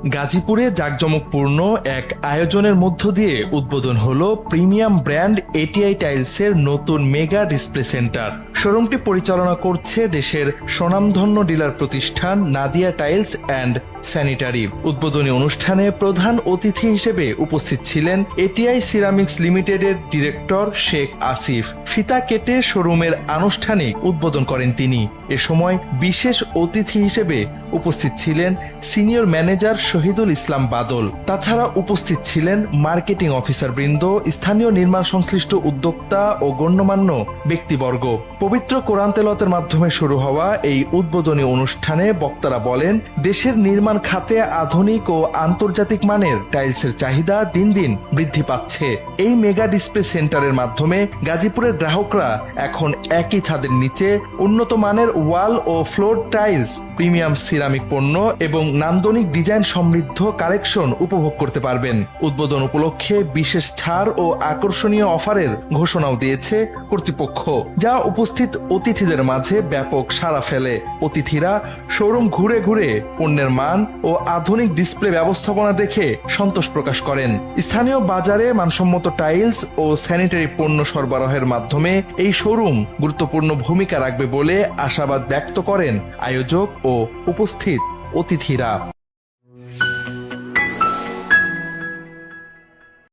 গাজীপুরে জাঁকজমকপূর্ণ এক আয়োজনের মধ্য দিয়ে উদ্বোধন হলো প্রিমিয়াম ব্র্যান্ড এটিআই টাইলসের নতুন মেগা ডিসপ্লে সেন্টার। শোরুমটি পরিচালনা করছে দেশের স্বনামধন্য ডিলার প্রতিষ্ঠান নাদিয়া টাইলস অ্যান্ড স্যানিটারি। উদ্বোধনী অনুষ্ঠানে প্রধান অতিথি হিসেবে উপস্থিত ছিলেন এটিআই সিরামিক্স লিমিটেডের ডিরেক্টর শেখ আসিফ। ফিতা কেটে শোরুমের আনুষ্ঠানিক উদ্বোধন করেন তিনি। এ সময় বিশেষ অতিথি হিসেবে উপস্থিত ছিলেন সিনিয়র ম্যানেজার শহীদুল ইসলাম বাদল। তাছাড়া উপস্থিত ছিলেন মার্কেটিং অফিসার বৃন্দ, স্থানীয় নির্মাণ সংশ্লিষ্ট উদ্যোক্তা ও গণ্যমান্য ব্যক্তিবর্গ। পবিত্র কোরআন তেলাওয়াতের মাধ্যমে শুরু হওয়া এই উদ্বোধনী অনুষ্ঠানে বক্তারা বলেন, দেশের নির্মাণ খাতে আধুনিক ও আন্তর্জাতিক মানের টাইলসের চাহিদা দিন দিন বৃদ্ধি পাচ্ছে। এই মেগা ডিসপ্লে সেন্টারের মাধ্যমে গাজীপুরের গ্রাহকরা এখন একই ছাদের নিচে উন্নত মানের ওয়াল ও ফ্লোর টাইলস, প্রিমিয়াম সিরামিক পণ্য এবং নান্দনিক ডিজাইন সমৃদ্ধ কালেকশন উপভোগ করতে পারবেন। উদ্বোধন উপলক্ষে বিশেষ ছাড় ও আকর্ষণীয় অফারের ঘোষণাও দিয়েছে কর্তৃপক্ষ, যা উপস্থিত অতিথিদের মাঝে ব্যাপক সাড়া ফেলে। অতিথিরা শোরুম ঘুরে ঘুরে পণ্যের মান ও আধুনিক ডিসপ্লে ব্যবস্থাপনা দেখে সন্তোষ প্রকাশ করেন। স্থানীয় বাজারে মানসম্মত টাইলস ও স্যানিটারি পণ্য সরবরাহের মাধ্যমে এই শোরুম গুরুত্বপূর্ণ ভূমিকা রাখবে বলে আশাবাদ ব্যক্ত করেন আয়োজক ও উপস্থিত অতিথিরা।